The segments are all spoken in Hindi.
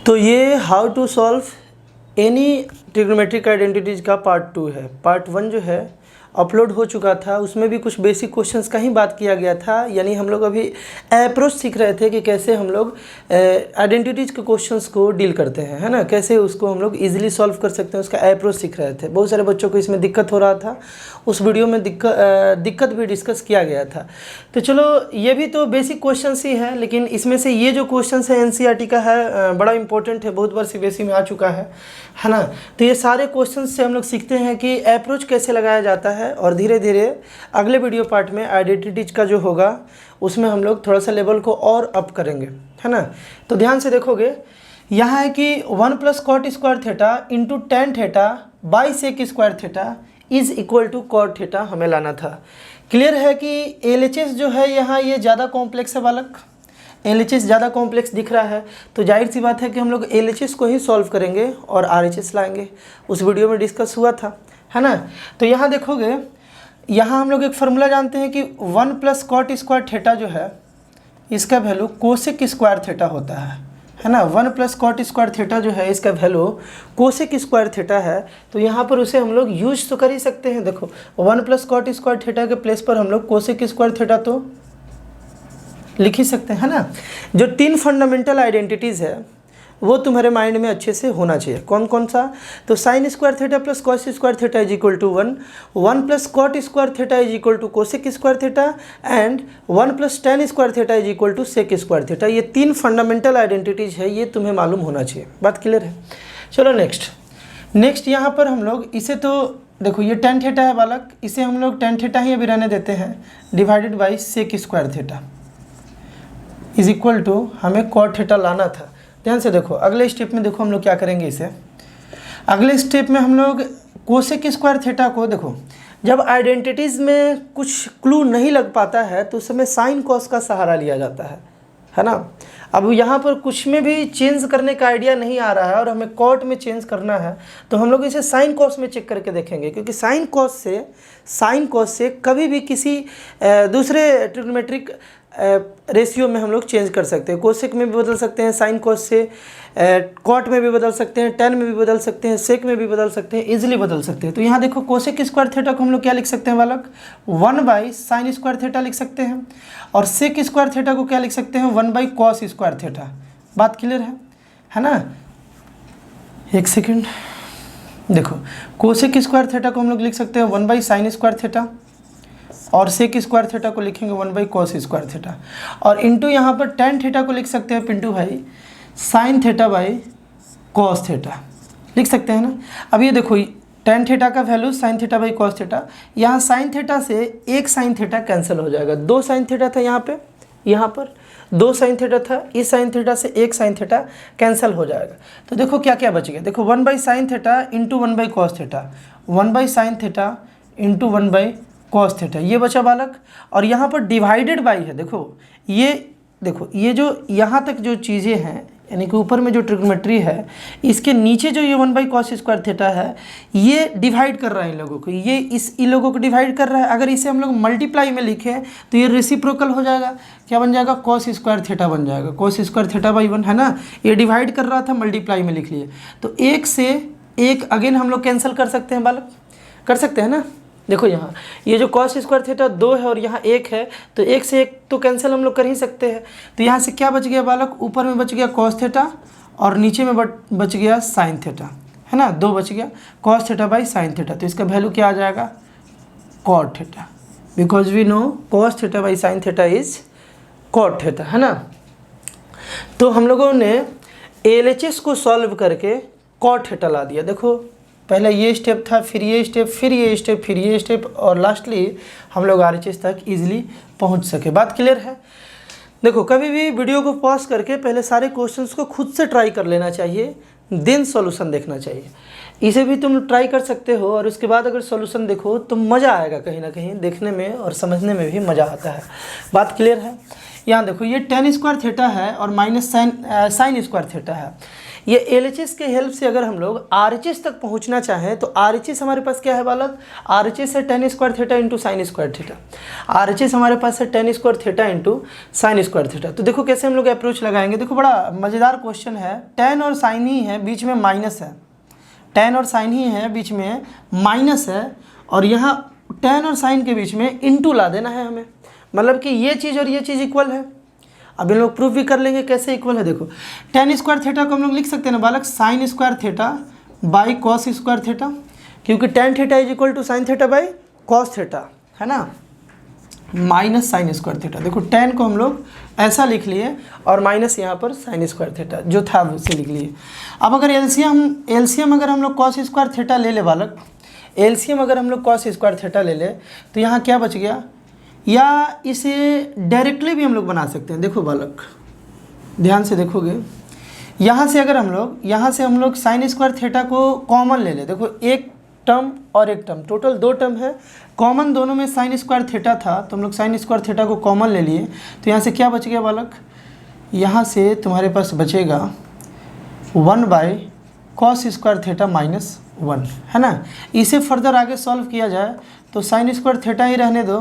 तो ये how to solve any trigonometric identities का पार्ट 2 है। पार्ट 1 जो है अपलोड हो चुका था, उसमें भी कुछ बेसिक क्वेश्चंस का ही बात किया गया था। यानी हम लोग अभी अप्रोच सीख रहे थे कि कैसे हम लोग आइडेंटिटीज़ के क्वेश्चंस को डील करते हैं, है ना, कैसे उसको हम लोग इजीली सॉल्व कर सकते हैं, उसका अप्रोच सीख रहे थे। बहुत सारे बच्चों को इसमें दिक्कत हो रहा था, उस वीडियो में दिक्कत भी डिस्कस किया गया था। तो चलो ये भी तो बेसिक क्वेश्चन ही है, लेकिन इसमें से ये जो क्वेश्चन है एनसीईआरटी का है, बड़ा इंपॉर्टेंट है, बहुत बार सीबीएसई में आ चुका है ना। तो ये सारे क्वेश्चन से हम लोग सीखते हैं कि अप्रोच कैसे लगाया जाता है, और धीरे धीरे अगले वीडियो पार्ट में आइडेंटिटीज का जो होगा उसमें हम लोग थोड़ा सा लेवल को और अप करेंगे, है ना। तो ध्यान से देखोगे, यहाँ है कि 1 + cot square theta into tan theta by sec square theta is equal to cot theta हमें लाना था। क्लियर है कि LHS जो है यहाँ ये ज़्यादा कॉम्प्लेक्स है बालक, LHS ज़्यादा कॉम्प्लेक्स दिख रहा है, तो जाहिर सी बात है कि हम लोग LHS को ही सॉल्व करेंगे और RHS लाएंगे। उस वीडियो में डिस्कस हुआ था, है ना। तो यहाँ देखोगे, यहाँ हम लोग एक फार्मूला जानते हैं कि 1 + cot स्क्वायर थीटा जो है इसका वैल्यू कोसेक स्क्वायर थीटा होता है ना। 1 + cot स्क्वायर थीटा जो है इसका वैल्यू कोसेक स्क्वायर थीटा है। तो यहाँ पर उसे हम लोग यूज तो कर ही सकते हैं। देखो 1 + cot स्क्वायर थीटा के प्लेस पर हम लोग कोसेक स्क्वायर थीटा तो लिख ही सकते हैं, है ना। जो 3 फंडामेंटल आइडेंटिटीज़ है वो तुम्हारे माइंड में अच्छे से होना चाहिए। कौन कौन सा? तो sin square theta + cos square theta is equal to 1, 1 + cot square theta is equal to cosec square theta and 1 + tan square theta is equal to sec square theta. ये 3 फंडामेंटल आइडेंटिटीज़ है, ये तुम्हें मालूम होना चाहिए। बात क्लियर है? चलो नेक्स्ट यहाँ पर हम लोग इसे तो देखो, ये tan थीटा है बालक, इसे हम लोग tan थीटा ही अभी रहने देते हैं, divided by sec square theta is equal to हमें cot थीटा लाना था। ध्यान से देखो, अगले स्टेप में देखो हम लोग क्या करेंगे। इसे अगले स्टेप में हम लोग कोसेक स्क्वायर थीटा को, देखो जब आइडेंटिटीज़ में कुछ क्लू नहीं लग पाता है तो उस समय साइन कॉस का सहारा लिया जाता है ना। अब यहाँ पर कुछ में भी चेंज करने का आइडिया नहीं आ रहा है और हमें कॉट में चेंज करना है, तो हम लोग इसे साइन कॉस में चेक करके देखेंगे, क्योंकि साइन कॉस से कभी भी किसी दूसरे ट्रिग्नोमेट्रिक रेशियो में हम लोग चेंज कर सकते हैं। कोसेक में भी बदल सकते हैं, साइन कॉस से कॉट में भी बदल सकते हैं, टेन में भी बदल सकते हैं, सेक में भी बदल सकते हैं, इजीली बदल सकते हैं। तो यहाँ देखो कोसेक स्क्वायर थीटा को हम लोग क्या लिख सकते हैं बालक, 1/sin स्क्वायर थीटा लिख सकते हैं, और सेक स्क्वायर थीटा को क्या लिख सकते हैं, 1/cos स्क्वायर थीटा। बात क्लियर है ना। एक सेकेंड, देखो कोसेक स्क्वायर थीटा को हम लोग लिख सकते हैं 1/sin स्क्वायर थीटा, और सेक स्क्वायर थीटा को लिखेंगे 1/cos स्क्वायर थीटा, और इंटू यहाँ पर tan थीटा को लिख सकते हैं पिंटू भाई sin theta by cos theta लिख सकते हैं ना। अब ये देखो tan थीटा का value sin theta by cos theta, यहाँ sin थीटा से एक sin थीटा कैंसिल हो जाएगा। 2 sin थीटा था यहाँ पर 2 sin थीटा था, इस sin थीटा से एक sin थीटा कैंसिल हो जाएगा। तो देखो क्या क्या बच गया, देखो 1/sin theta into 1/cos theta, 1/sin theta into 1/cos theta, ये बचा बालक। और यहाँ पर डिवाइडेड बाई है, देखो ये जो यहाँ तक जो चीज़ें हैं, यानी कि ऊपर में जो ट्रिग्नोमेट्री है, इसके नीचे जो ये 1/cos स्क्वायर थीटा है, ये डिवाइड कर रहा है इन लोगों को, ये इन लोगों को डिवाइड कर रहा है। अगर इसे हम लोग मल्टीप्लाई में लिखें तो ये रेसिप्रोकल हो जाएगा, क्या बन जाएगा, cos स्क्वायर थीटा बन जाएगा, cos स्क्वायर थीटा बाई 1, है ना। ये डिवाइड कर रहा था, मल्टीप्लाई में लिख लिए, तो एक से एक अगेन हम लोग कैंसिल कर सकते हैं बालक, कर सकते हैं ना। देखो यहाँ ये जो cos स्क्वायर थीटा 2 है और यहाँ 1 है, तो एक से एक तो कैंसिल हम लोग कर ही सकते हैं। तो यहाँ से क्या बच गया बालक, ऊपर में बच गया cos थीटा और नीचे में बच गया sin थीटा, है ना। 2 बच गया, cos theta by sin theta, तो इसका वैल्यू क्या आ जाएगा, cot theta, because we know cos theta by sin theta is cot theta, है ना। तो हम लोगों ने LHS को सॉल्व करके cot थीटा ला दिया। देखो पहले ये स्टेप था, फिर ये स्टेप, फिर ये स्टेप, फिर ये स्टेप, और लास्टली हम लोग RHS तक इजीली पहुंच सके। बात क्लियर है? देखो कभी भी वीडियो को पॉज करके पहले सारे क्वेश्चंस को खुद से ट्राई कर लेना चाहिए, देन सॉल्यूशन देखना चाहिए। इसे भी तुम ट्राई कर सकते हो, और उसके बाद अगर सॉल्यूशन देखो तो मज़ा आएगा, कहीं ना कहीं देखने में और समझने में भी मज़ा आता है। बात क्लियर है? यहाँ देखो ये tan स्क्वायर थीटा है और माइनस साइन स्क्वायर थीटा है, ये LHS के हेल्प से अगर हम लोग RHS तक पहुंचना चाहें तो RHS हमारे पास क्या है बालक, RHS है tan square theta into sign square theta. RHS हमारे पास है tan square theta into sign square theta. तो देखो कैसे हम लोग अप्रोच लगाएंगे। देखो बड़ा मज़ेदार क्वेश्चन है, tan और साइन ही है, बीच में माइनस है, tan और साइन ही है, बीच में माइनस है, और यहाँ tan और साइन के बीच में इंटू ला देना है हमें, मतलब कि ये चीज़ और ये चीज़ इक्वल है। अब इन लोग प्रूफ भी कर लेंगे कैसे इक्वल है। देखो tan स्क्वायर थीटा को हम लोग लिख सकते हैं ना बालक, sine square theta by cos square theta, क्योंकि tan theta is equal to sine theta by cos theta, है ना, माइनस साइन स्क्वायर थीटा। देखो tan को हम लोग ऐसा लिख लिए और माइनस यहाँ पर साइन स्क्वायर थीटा जो था उसे लिख लिए। अब अगर एलसीएम अगर हम लोग कॉस स्क्वायर थीटा ले ले बालक, एलसीएम अगर हम लोग कॉस स्क्वायर थीटा ले ले तो यहाँ क्या बच गया, या इसे डायरेक्टली भी हम लोग बना सकते हैं। देखो बालक ध्यान से देखोगे, यहाँ से अगर हम लोग साइन स्क्वायर थीटा को कॉमन ले ले, देखो एक टर्म और एक टर्म, टोटल 2 टर्म है, कॉमन दोनों में साइन स्क्वायर थीटा था, तो हम लोग साइन स्क्वायर थीटा को कॉमन ले लिए, तो यहाँ से क्या बच गया बालक, यहाँ से तुम्हारे पास बचेगा 1 by cos square theta minus 1, है ना। इसे फर्दर आगे सॉल्व किया जाए तो साइन स्क्वायर थीटा ही रहने दो,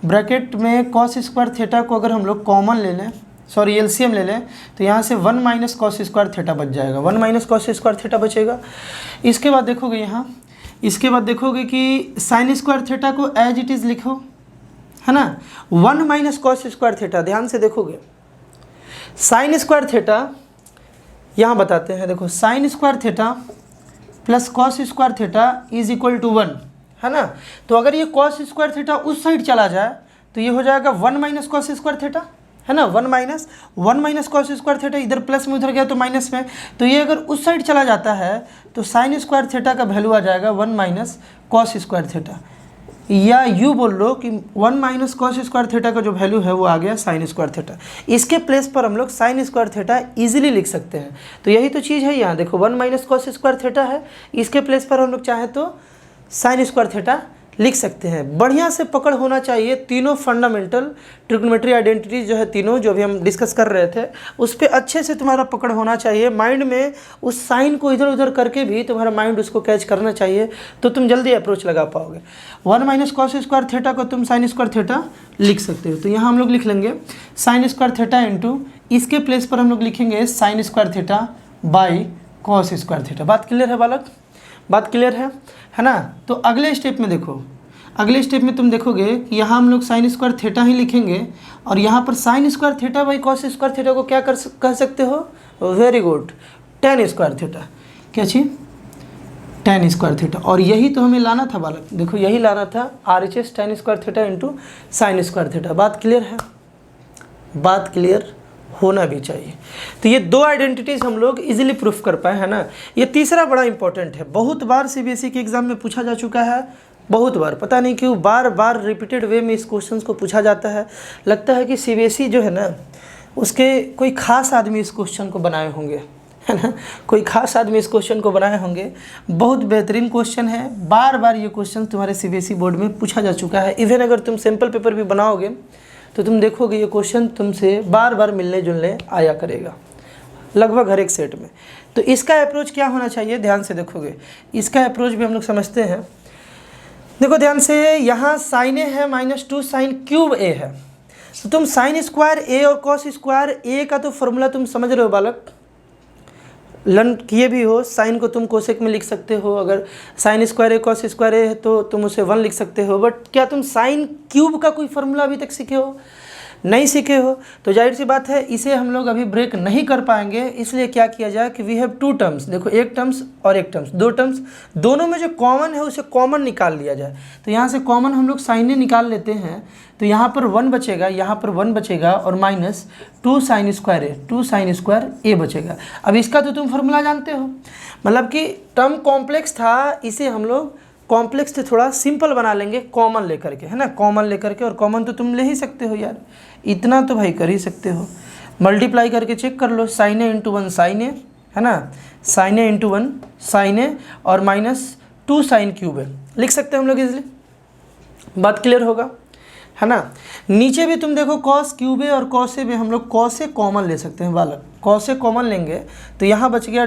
ब्रैकेट में कॉस स्क्वायर थीटा को अगर हम लोग कॉमन ले लें, सॉरी एलसीएम ले लें, तो यहाँ से 1 माइनस कॉस स्क्वायर थीटा बच जाएगा, 1 माइनस कॉस स्क्वायर थीटा बचेगा। इसके बाद देखोगे कि साइन स्क्वायर थीटा को एज इट इज़ लिखो, है ना, 1 माइनस कॉस स्क्वायर थीटा, ध्यान से देखोगे साइन स्क्वायर थीटा यहाँ बताते हैं, देखो sine square theta plus cos square theta is equal to 1, है ना। तो अगर ये कॉस स्क्वायर थीटा उस साइड चला जाए तो ये हो जाएगा 1 माइनस कॉस स्क्वायर थीटा, है ना, 1 माइनस कॉस स्क्वायर थीटा, इधर प्लस में उधर गया तो माइनस में, तो ये अगर उस साइड चला जाता है तो साइन स्क्वायर थीटा का वैल्यू आ जाएगा 1 माइनस कॉस स्क्वायर थीटा, या यूँ बोल लो कि 1 माइनस कॉस स्क्वायर थीटा का जो वैल्यू है वो आ गया साइन स्क्वायर थीटा। इसके प्लेस पर हम लोग साइन स्क्वायर थीटा इजीली लिख सकते हैं। तो यही तो चीज़ है, यहाँ देखो 1 माइनस कॉस स्क्वायर थीटा है, इसके प्लेस पर हम लोग चाहें तो साइन स्क्वायर थीटा लिख सकते हैं। बढ़िया से पकड़ होना चाहिए, तीनों फंडामेंटल ट्रिग्नोमेट्री आइडेंटिटीज जो है तीनों जो अभी हम डिस्कस कर रहे थे उस पर अच्छे से तुम्हारा पकड़ होना चाहिए। माइंड में उस साइन को इधर उधर करके भी तुम्हारा माइंड उसको कैच करना चाहिए, तो तुम जल्दी अप्रोच लगा पाओगे। 1 माइनस कॉस स्क्वायर थीटा को तुम साइन स्क्वायर थीटा लिख सकते हो, तो यहाँ हम लोग लिख लेंगे साइन स्क्वायर थीटा इंटू, इसके प्लेस पर हम लोग लिखेंगे sign square theta by cos square theta. बात क्लियर है बालक, बात क्लियर है ना। तो अगले स्टेप में देखो, अगले स्टेप में तुम देखोगे कि यहाँ हम लोग साइन स्क्वायर थीटा ही लिखेंगे और यहाँ पर sign square theta by cos square theta को क्या कह सकते हो, very good, tan square theta. क्या चीज़, tan स्क्वायर थीटा, और यही तो हमें लाना था बालक, देखो यही लाना था RHS tan square theta into sign square theta. बात क्लियर है, बात क्लियर होना भी चाहिए। तो ये 2 आइडेंटिटीज़ हम लोग इजीली प्रूफ कर पाए, है ना। ये तीसरा बड़ा इंपॉर्टेंट है, बहुत बार CBSE के एग्ज़ाम में पूछा जा चुका है, बहुत बार, पता नहीं क्यों बार बार रिपीटेड वे में इस क्वेश्चन को पूछा जाता है। लगता है कि CBSE जो है ना उसके कोई ख़ास आदमी इस क्वेश्चन को बनाए होंगे, है ना, कोई ख़ास आदमी इस क्वेश्चन को बनाए होंगे। बहुत बेहतरीन क्वेश्चन है, बार बार ये क्वेश्चन तुम्हारे CBSE बोर्ड में पूछा जा चुका है। इवन अगर तुम सैम्पल पेपर भी बनाओगे तो तुम देखोगे ये क्वेश्चन तुमसे बार बार मिलने जुलने आया करेगा, लगभग हर एक सेट में। तो इसका अप्रोच क्या होना चाहिए, ध्यान से देखोगे, इसका अप्रोच भी हम लोग समझते हैं। देखो ध्यान से, यहाँ साइन ए है -2 साइन क्यूब ए है, तो तुम साइन स्क्वायर ए और कॉस स्क्वायर ए का तो फॉर्मूला तुम समझ रहे हो बालक, लर्न किए भी हो। साइन को तुम कोसेक में लिख सकते हो, अगर साइन स्क्वायर ए कॉस स्क्वायर ए है तो तुम उसे 1 लिख सकते हो। बट क्या तुम साइन क्यूब का कोई फार्मूला अभी तक सीखे हो, नहीं सीखे हो, तो जाहिर सी बात है इसे हम लोग अभी ब्रेक नहीं कर पाएंगे। इसलिए क्या किया जाए कि वी हैव 2 टर्म्स, देखो एक टर्म्स और एक टर्म्स, 2 टर्म्स, दोनों में जो कॉमन है उसे कॉमन निकाल लिया जाए। तो यहाँ से कॉमन हम लोग साइन ए निकाल लेते हैं, तो यहाँ पर 1 बचेगा, यहाँ पर 1 बचेगा और -2 sine square A, 2 sine square ए बचेगा। अब इसका तो तुम फार्मूला जानते हो, मतलब कि टर्म कॉम्प्लेक्स था, इसे हम लोग कॉम्प्लेक्स से थोड़ा सिंपल बना लेंगे कॉमन लेकर के, है ना, कॉमन लेकर के। और कॉमन तो तुम ले ही सकते हो यार, इतना तो भाई कर ही सकते हो, मल्टीप्लाई करके चेक कर लो, साइन ए इंटू 1 साइन ए, है ना, साइन ए इंटू 1 साइन ए और -2 साइन क्यूब है, लिख सकते हैं हम लोग इजीली। बात क्लियर होगा। है ना। नीचे भी तुम देखो कॉस क्यूब है और कॉस ए में हम लोग कॉस से कॉमन ले सकते हैं बालक, कॉस से कॉमन लेंगे तो यहाँ बच गया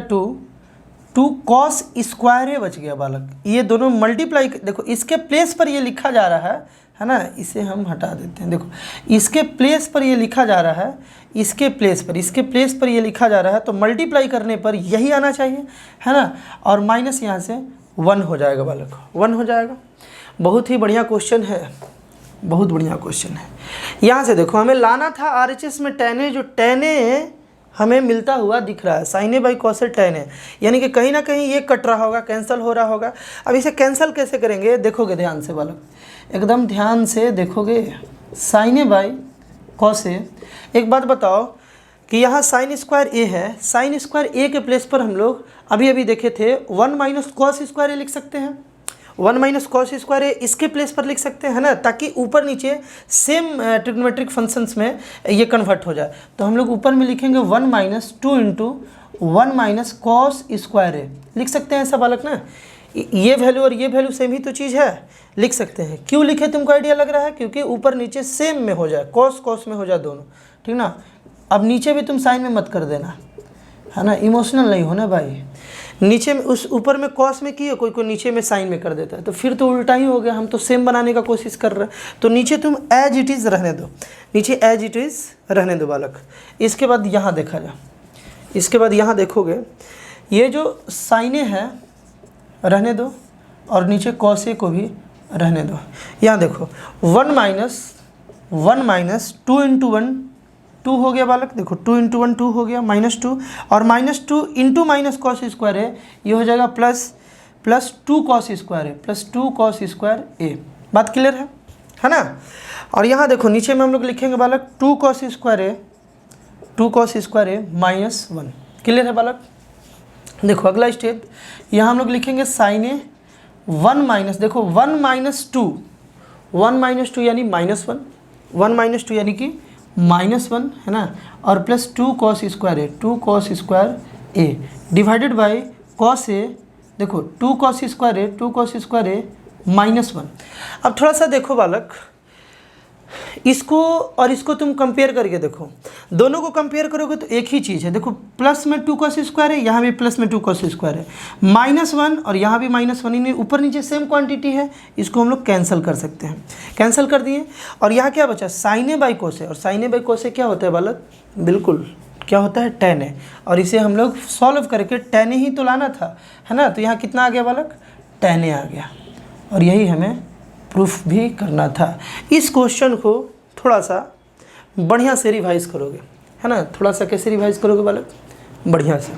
2 कॉस स्क्वायर ए बच गया बालक। ये दोनों मल्टीप्लाई, देखो इसके प्लेस पर ये लिखा जा रहा है ना, इसे हम हटा देते हैं। देखो इसके प्लेस पर ये लिखा जा रहा है, इसके प्लेस पर ये लिखा जा रहा है, तो मल्टीप्लाई करने पर यही आना चाहिए, है ना। और माइनस यहाँ से 1 हो जाएगा बालक, 1 हो जाएगा। बहुत ही बढ़िया क्वेश्चन है, बहुत बढ़िया क्वेश्चन है। यहाँ से देखो हमें लाना था RHS में tan A, जो tan A हमें मिलता हुआ दिख रहा है sin A by cos A tan A, यानी कि कहीं ना कहीं ये कट रहा होगा, कैंसिल हो रहा होगा। अब इसे कैंसिल कैसे करेंगे, देखोगे ध्यान से बालक, एकदम ध्यान से देखोगे, sin A by cos A। एक बात बताओ कि यहाँ साइन स्क्वायर ए है, साइन स्क्वायर ए के प्लेस पर हम लोग अभी अभी देखे थे 1 माइनस कॉस स्क्वायर ए लिख सकते हैं, 1 माइनस कॉस स्क्वायर ए इसके प्लेस पर लिख सकते हैं, है ना, ताकि ऊपर नीचे सेम ट्रिग्नोमेट्रिक फंक्शंस में ये कन्वर्ट हो जाए। तो हम लोग ऊपर में लिखेंगे 1 minus 2 into 1 minus cos square A, लिख सकते हैं ऐसा बालक ना। ये वैल्यू और ये वैल्यू सेम ही तो चीज़ है, लिख सकते हैं। क्यों लिखे तुमको आइडिया लग रहा है, क्योंकि ऊपर नीचे सेम में हो जाए, कॉस कॉस में हो जाए दोनों, ठीक ना। अब नीचे भी तुम साइन में मत कर देना, है ना, इमोशनल नहीं होना भाई। नीचे में उस ऊपर में कॉस में किए, कोई नीचे में साइन में कर देता है, तो फिर तो उल्टा ही हो गया। हम तो सेम बनाने का कोशिश कर रहे हैं, तो नीचे तुम एज इट इज़ रहने दो, नीचे एज इट इज़ रहने दो बालक। इसके बाद यहाँ देखा जा, इसके बाद यहाँ देखोगे ये जो साइने है रहने दो और नीचे कॉस ए को भी रहने दो। यहाँ देखो 1 माइनस 2 इंटू 1 2 हो गया बालक, देखो 2 इंटू 1 2 हो गया, -2, और -2 इंटू माइनस कॉस स्क्वायर है, ये हो जाएगा प्लस 2 कॉस स्क्वायर है, प्लस 2 कॉस स्क्वायर ए। बात क्लियर है ना। और यहाँ देखो नीचे में हम लोग लिखेंगे बालक 2 cos square A, 2 cos square A -1। Clear है बालक। देखो अगला स्टेप, यहाँ हम लोग लिखेंगे साइन ए 1 माइनस, देखो 1 माइनस 2 यानी -1, 1 माइनस 2 यानी कि -1, है ना, और plus 2 cos square A, 2 cos square A divided by cos A, देखो 2 cos square A, 2 cos square A -1। अब थोड़ा सा देखो बालक, इसको और इसको तुम कंपेयर करके देखो, दोनों को कंपेयर करोगे तो एक ही चीज़ है। देखो प्लस में 2 कॉस स्क्वायर है, यहाँ भी प्लस में 2 कॉस स्क्वायर है, -1 और यहाँ भी -1, इन्हें ऊपर नीचे सेम क्वांटिटी है, इसको हम लोग कैंसिल कर सकते हैं। कैंसिल कर दिए और यहाँ क्या बचा, साइन ए बाई कोस ए, और साइन ए बाई कोस ए क्या होता है बालक, बिल्कुल क्या होता है tan ए, और इसे हम लोग सॉल्व करके tan ए ही तो लाना था, है ना। तो यहाँ कितना आ गया बालक, tan ए आ गया, और यही हमें प्रूफ भी करना था। इस क्वेश्चन को थोड़ा सा बढ़िया से रिवाइज करोगे, है ना, थोड़ा सा कैसे रिवाइज करोगे बालक, बढ़िया से,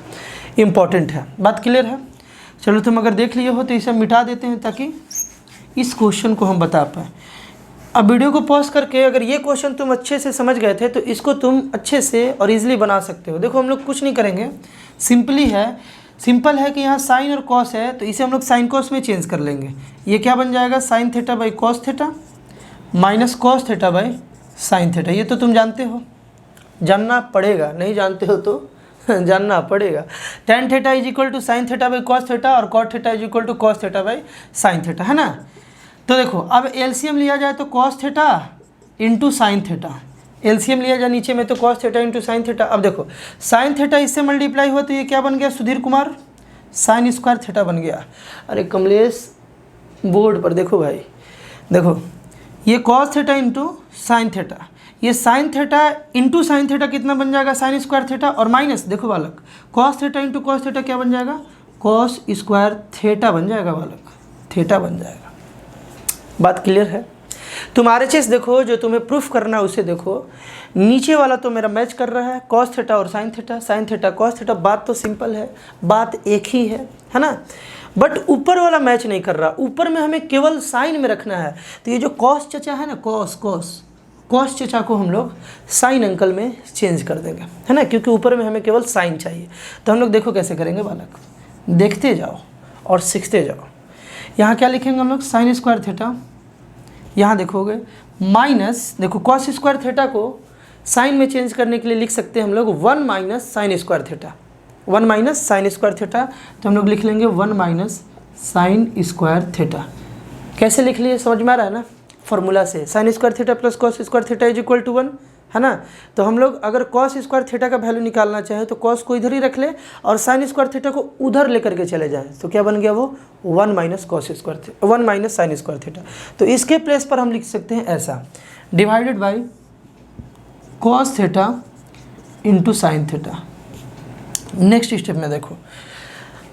इम्पॉर्टेंट है। बात क्लियर है। चलो तुम अगर देख लिए हो तो इसे मिटा देते हैं ताकि इस क्वेश्चन को हम बता पाएँ। अब वीडियो को पॉज करके अगर ये क्वेश्चन तुम अच्छे से समझ गए थे तो इसको तुम अच्छे से और ईजिली बना सकते हो। देखो हम लोग कुछ नहीं करेंगे, सिंपल है कि यहाँ साइन और कॉस है, तो इसे हम लोग साइन कॉस में चेंज कर लेंगे। ये क्या बन जाएगा, sign theta by cos theta minus cos theta by sine theta. ये तो तुम जानते हो, जानना पड़ेगा, नहीं जानते हो तो जानना पड़ेगा। tan theta is equal to sine theta by cos theta और cot theta is equal to cos theta by sine theta, है ना। तो देखो अब एलसीएम लिया जाए तो cos theta into sine theta, LCM लिया जाए नीचे में तो cos theta into sine theta. अब देखो साइन थीटा इससे मल्टीप्लाई हुआ तो ये क्या बन गया Sudhir Kumar, sign square theta बन गया। अरे कमलेश बोर्ड पर देखो भाई, देखो ये cos theta into sine theta, ये sine theta into sine theta कितना बन जाएगा, साइन स्क्वायर थीटा, और माइनस देखो बालक cos theta into cos theta क्या बन जाएगा, कॉस स्क्वायर थीटा बन जाएगा बालक, थीटा बन जाएगा। बात क्लियर है। तुम RHS देखो, जो तुम्हें प्रूफ करना है उसे देखो, नीचे वाला तो मेरा मैच कर रहा है, कॉस थीटा और साइन थीटा कॉस थीटा, बात तो सिंपल है, बात एक ही है ना। बट ऊपर वाला मैच नहीं कर रहा, ऊपर में हमें केवल साइन में रखना है। तो ये जो कॉस चचा है ना, कॉस चचा को हम लोग साइन अंकल में चेंज कर देंगे, है ना, क्योंकि ऊपर में हमें केवल साइन चाहिए। तो हम लोग देखो कैसे करेंगे बालक, देखते जाओ और सीखते जाओ। यहाँ क्या लिखेंगे हम लोग, साइन स्क्वायर थीटा, यहाँ देखोगे माइनस, देखो कॉस स्क्वायर थीटा को साइन में चेंज करने के लिए लिख सकते हैं हम लोग 1 minus sine square theta, 1 minus sine square theta. तो हम लोग लिख लेंगे 1 माइनस साइन स्क्वायर थीटा। कैसे लिख लिए, समझ में आ रहा है ना। फार्मूला से, sine square theta plus cos square theta is equal to 1, है ना। तो हम लोग अगर कॉस स्क्वायर थीटा का वैल्यू निकालना चाहें तो कॉस को इधर ही रख ले और साइन स्क्वायर थीटा को उधर लेकर के चले जाएं, तो क्या बन गया वो 1 minus cos square theta, 1 minus sine square theta. तो इसके प्लेस पर हम लिख सकते हैं ऐसा, divided by cos theta into sine theta. Next step में देखो,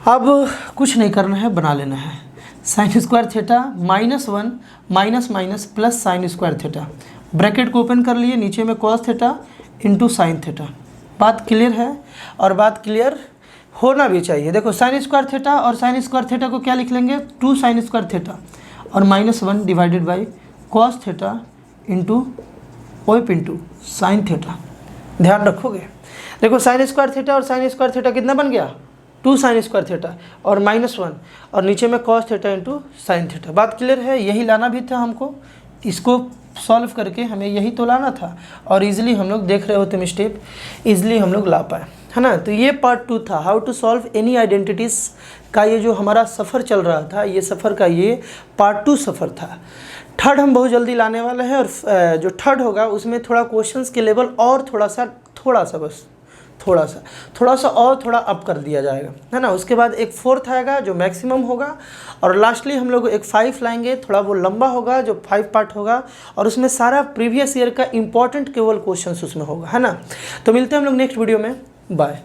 अब कुछ नहीं करना है, बना लेना है। Sign square theta -1 minus minus plus sign square theta, bracket को ओपन कर लिए, नीचे में cos theta into sine theta. बात क्लियर है और बात क्लियर होना भी चाहिए। देखो साइन स्क्वायर थीटा और साइन स्क्वायर थीटा को क्या लिख लेंगे, 2 साइन स्क्वायर थीटा और -1 divided by cos theta into op into sine theta. ध्यान रखोगे। देखो साइन स्क्वायर थीटा और साइन स्क्वायर थीटा कितना बन गया, 2 साइन स्क्वायर थीटा और -1 और नीचे में cos theta into sine theta. बात क्लियर है। यही लाना भी था हमको, इसको सॉल्व करके हमें यही तो लाना था और इजीली हम लोग देख रहे हो तुम स्टेप, इजीली हम लोग ला पाए, है ना। तो ये पार्ट 2 था, how to solve any identities का ये जो हमारा सफ़र चल रहा था, ये सफ़र का ये पार्ट 2 सफ़र था। थर्ड हम बहुत जल्दी लाने वाले हैं और जो थर्ड होगा उसमें थोड़ा क्वेश्चंस के लेवल और थोड़ा सा बस थोड़ा सा और थोड़ा अप कर दिया जाएगा, है ना। उसके बाद एक 4th आएगा जो मैक्सिमम होगा और लास्टली हम लोग एक 5 लाएंगे, थोड़ा वो लंबा होगा जो 5 पार्ट होगा और उसमें सारा प्रीवियस ईयर का इंपॉर्टेंट केवल क्वेश्चंस उसमें होगा, है ना। तो मिलते हैं हम लोग नेक्स्ट वीडियो में, बाय।